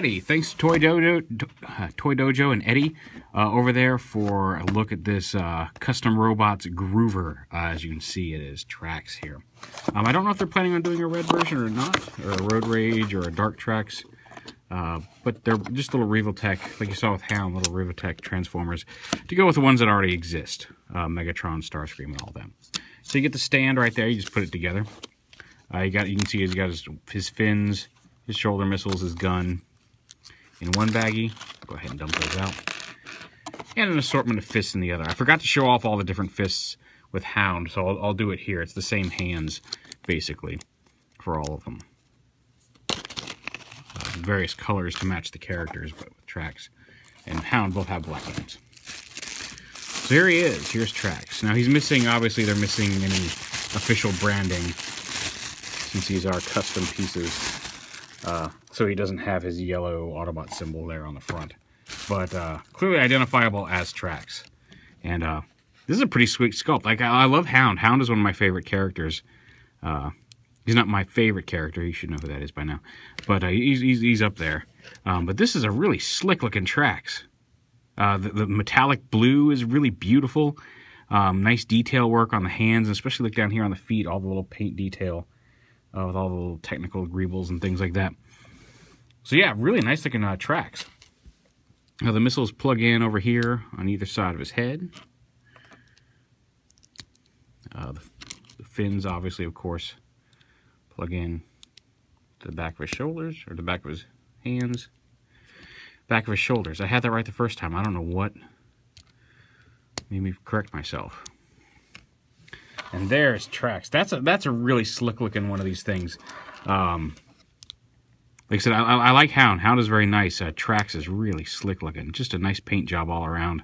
Alrighty, thanks to Toy Dojo and Eddie over there for a look at this Custom Robots Groover. As you can see, it is Trax here. I don't know if they're planning on doing a red version or not, or a Road Rage or a Dark Trax, but they're just little Revoltech, like you saw with Hound, little Revoltech Transformers, to go with the ones that already exist, Megatron, Starscream, and all them. So you get the stand right there, you just put it together. You can see he's got his fins, his shoulder missiles, his gun in one baggie. Go ahead and dump those out. And an assortment of fists in the other. I forgot to show off all the different fists with Hound, so I'll do it here. It's the same hands, basically, for all of them. Various colors to match the characters, but with Trax and Hound both have black hands. So here he is. Here's Trax. Now he's missing, obviously they're missing any official branding, since these are custom pieces. So he doesn't have his yellow Autobot symbol there on the front. But clearly identifiable as Trax. And this is a pretty sweet sculpt. Like, I love Hound. Hound is one of my favorite characters. He's not my favorite character. You should know who that is by now. But he's up there. But this is a really slick-looking Trax. The metallic blue is really beautiful. Nice detail work on the hands, especially look down here on the feet, all the little paint detail. With all the little technical greebles and things like that. So yeah, really nice looking Trax. Now the missiles plug in over here on either side of his head. The fins, obviously, of course, plug in to the back of his shoulders, or the back of his hands. Back of his shoulders. I had that right the first time. I don't know what made me correct myself. And there's Trax. That's a really slick looking one of these things. Like I said, I like Hound. Hound is very nice. Trax is really slick looking. Just a nice paint job all around.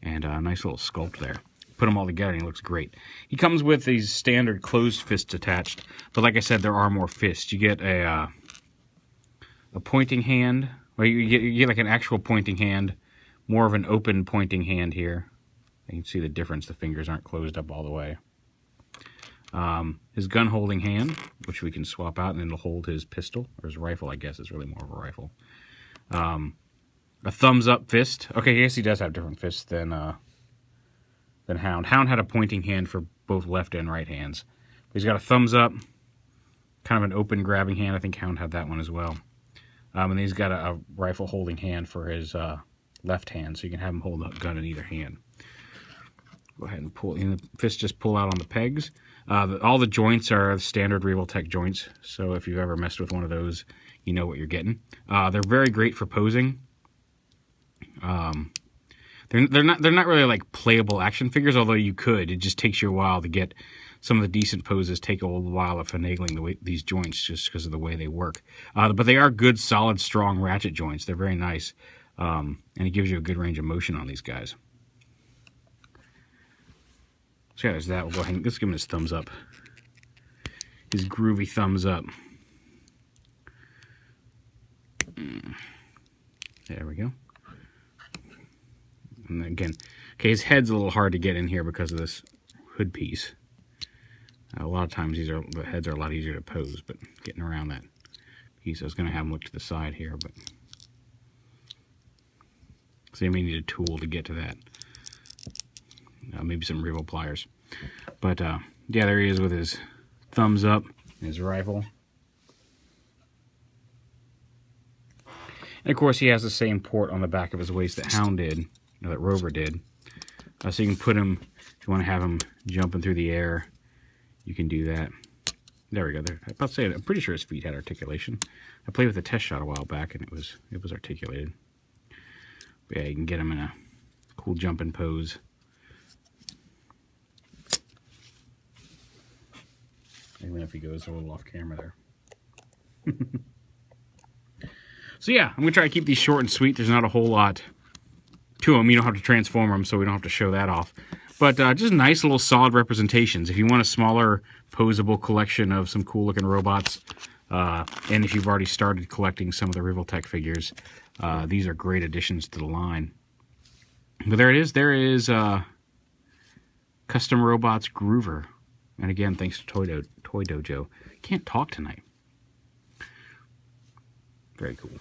And a nice little sculpt there. Put them all together and he looks great. He comes with these standard closed fists attached. But like I said, there are more fists. You get a pointing hand. Well, you get like an actual pointing hand. More of an open pointing hand here. You can see the difference. The fingers aren't closed up all the way. His gun holding hand, which we can swap out, and then it'll hold his pistol, or his rifle, I guess is really more of a rifle. A thumbs up fist. Okay, I guess he does have different fists than Hound. Hound had a pointing hand for both left and right hands. He's got a thumbs up, kind of an open grabbing hand. I think Hound had that one as well. And he's got a rifle holding hand for his left hand, so you can have him hold a gun in either hand. Go ahead and pull, and the fists just pull out on the pegs. All the joints are standard Revoltech joints, so if you've ever messed with one of those, you know what you're getting. They're very great for posing. They're not really like playable action figures, although you could. It just takes you a while to get some of the decent poses. Take a little while of finagling these joints just because of the way they work. But they are good, solid, strong ratchet joints. They're very nice, and it gives you a good range of motion on these guys. So yeah, there's that. We'll go ahead and let's give him his thumbs up. His groovy thumbs up. There we go. And again, okay, his head's a little hard to get in here because of this hood piece. A lot of times the heads are a lot easier to pose, but getting around that piece, I was going to have him look to the side here, but so you may need a tool to get to that. Maybe some Revo pliers. But yeah, there he is with his thumbs up and his rifle. And of course, he has the same port on the back of his waist that Hound did, or that Rover did. So you can put him, if you want to have him jumping through the air, you can do that. There we go. I'm pretty sure his feet had articulation. I played with a test shot a while back, and it was articulated. But yeah, you can get him in a cool jumping pose. Even if he goes a little off camera there. So yeah, I'm going to try to keep these short and sweet. There's not a whole lot to them. You don't have to transform them, so we don't have to show that off. But just nice little solid representations. If you want a smaller, posable collection of some cool-looking robots, and if you've already started collecting some of the Revoltech figures, these are great additions to the line. But there it is. There is Custom Robots Groover. And again, thanks to Toy Dojo. Can't talk tonight. Very cool.